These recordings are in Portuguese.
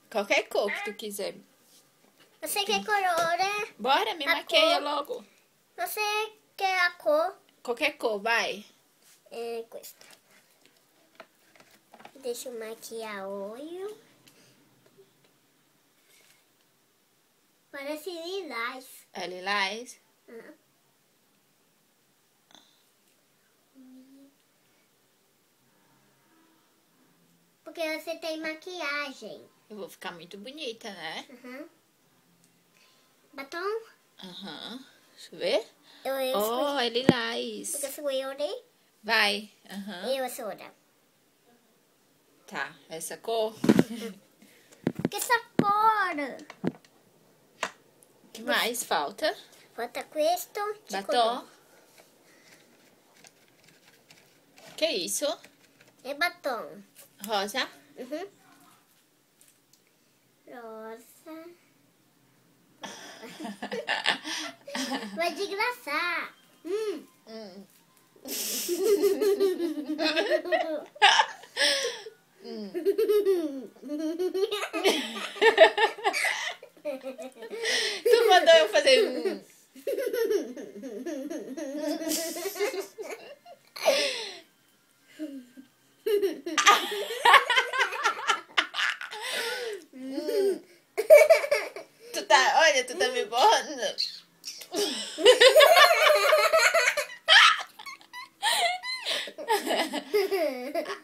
Qualquer cor que tu quiser. Você quer cor é? Bora, me A maqueia cor. logo. Você quer a cor? Qualquer cor, vai. É questa. Deixa eu maquiar o olho. Parece lilás. É lilás? Uhum. Porque você tem maquiagem. Eu vou ficar muito bonita, né? Uhum. Batom? Aham. Deixa eu ver. Eu Oh, é Porque lilás. eu sou eu, né? Vai. Aham. Eu sou da. Tá, essa cor. Que essa cor? O que mais falta? Falta questo. Batom. Que isso? É batom. Rosa. Uhum. Rosa. Vai desgraçar. Tu mandou eu fazer. Olha, tu tá me borrando.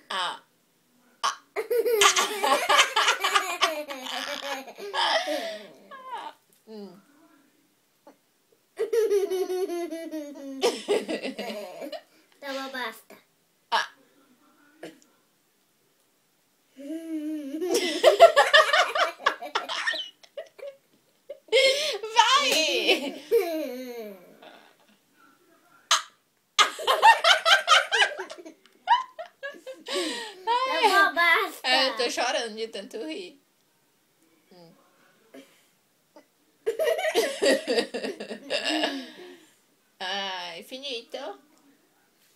Ah. Tá bom, basta. Ah. Vai! Tá bom, basta. Eu tô chorando de tanto rir. Ai, finito.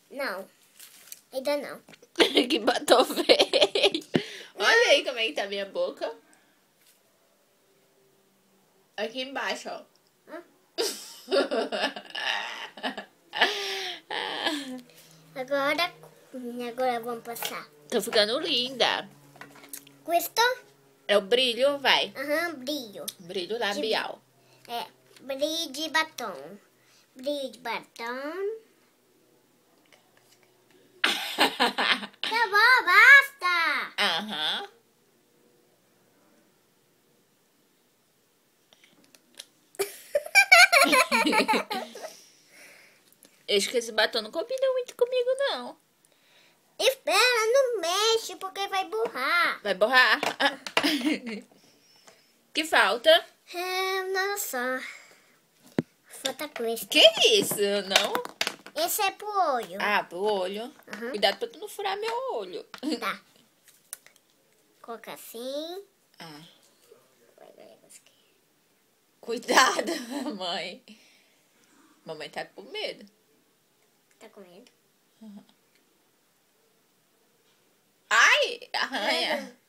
Não, ainda não. Que batom feio. Olha aí como é que tá a minha boca. Aqui embaixo, ó. Agora vamos passar. Tô ficando linda. Questo? É o brilho, vai. Aham, brilho. Brilho labial. É, brilho de batom. Brilho de batom. Tá bom, basta! Aham. Acho que esse batom não combina muito comigo, não. Espera, não mexe, porque vai borrar. Vai borrar? Que falta? Nossa. Falta questo. Que isso? Não? Esse é pro olho. Ah, pro olho. Aham. Cuidado pra tu não furar meu olho. Tá. Coloca assim. Ah. Cuidado, mãe. Mamãe tá com medo. Tá com medo? Ai, arranha.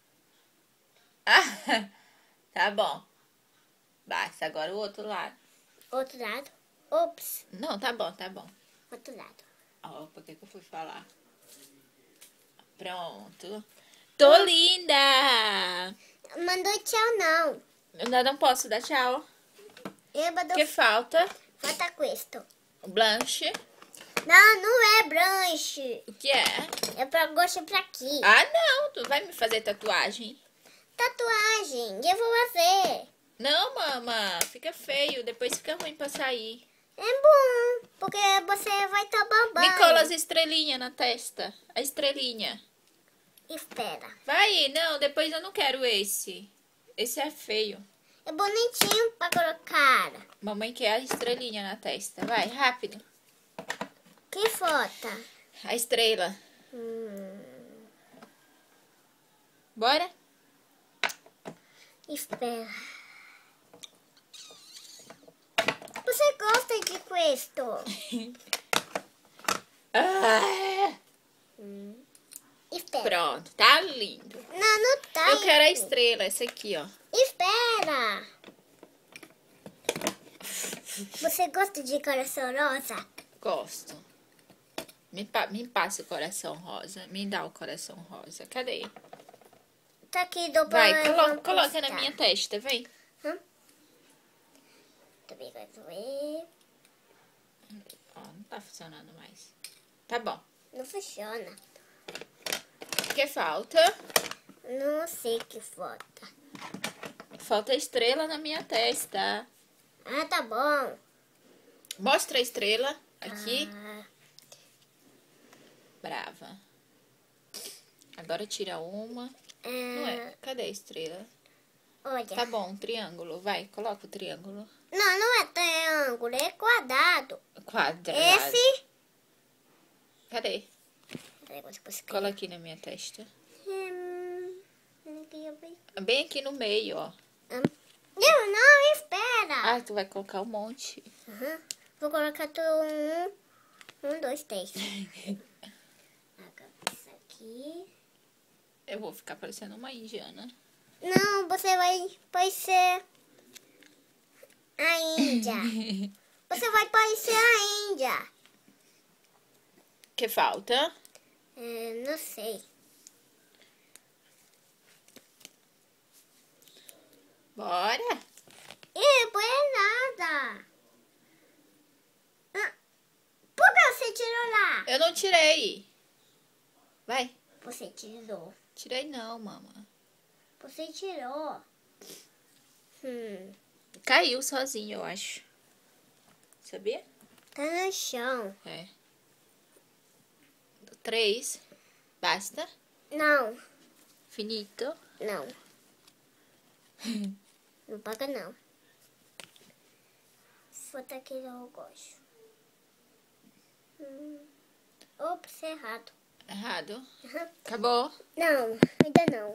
Ah, tá bom. Basta, agora o outro lado. Outro lado. Ops. Não, tá bom, tá bom. Outro lado. Ó, por que que eu fui falar? Pronto. Tô linda! Mandou tchau, não. Eu não posso dar tchau. Eu mandou... Que falta? Falta questo. O blanche. Não, não é branche. O que é? É pra gosto pra aqui. Ah, não. Tu vai me fazer tatuagem. Tatuagem. Eu vou fazer. Não, mama. Fica feio. Depois fica ruim pra sair. É bom, porque você vai estar babando. Me cola as estrelinhas na testa. A estrelinha. Espera. Vai, não. Depois eu não quero esse. Esse é feio. É bonitinho pra colocar. Mamãe quer a estrelinha na testa. Vai, rápido. Que falta? A estrela. Bora? Espera. Você gosta de questo? Ah, Espera. Pronto, tá lindo. Não tá. Eu quero a estrela, essa aqui, ó. Espera. Você gosta de coração rosa? Gosto. Me passa o coração rosa. Me dá o coração rosa. Cadê? Tá aqui do Vai, banho. coloca na minha testa, vem. Também vai doer. Ó, não tá funcionando mais. Tá bom. Não funciona. O que falta? Não sei o que falta. Falta estrela na minha testa. Ah, tá bom. Mostra a estrela aqui. Ah, Brava. Agora tira uma. Não é? Cadê a estrela? olha. Tá bom, triângulo. Vai, coloca o triângulo. Não é triângulo, é quadrado. Quadrado. Esse. Cadê? Cola. Cola aqui na minha testa. Não, Bem aqui no meio, ó. não, espera. Ah, tu vai colocar um monte. Vou colocar tu 1, 2, 3. Isso aqui. Eu vou ficar parecendo uma indiana. Não, você vai parecer a Índia. Você vai parecer a Índia. Que falta? Não sei. Bora. Por nada. Por que você tirou lá? Eu não tirei. Vai. Você tirou. Tirei não, mama. Você tirou. Caiu sozinho, eu acho. Sabia? Tá no chão. É. 3. Basta. Não. Finito. Não. Não paga não. Foto aqui eu gosto. Ops, errado. Errado. Acabou. Não, ainda não.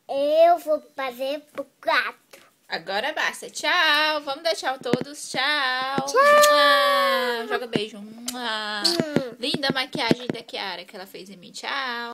Eu vou fazer pro 4. Agora basta. Tchau. Vamos dar tchau a todos. Tchau. Tchau. Joga beijo. Linda maquiagem da Kiara que ela fez em mim. Tchau.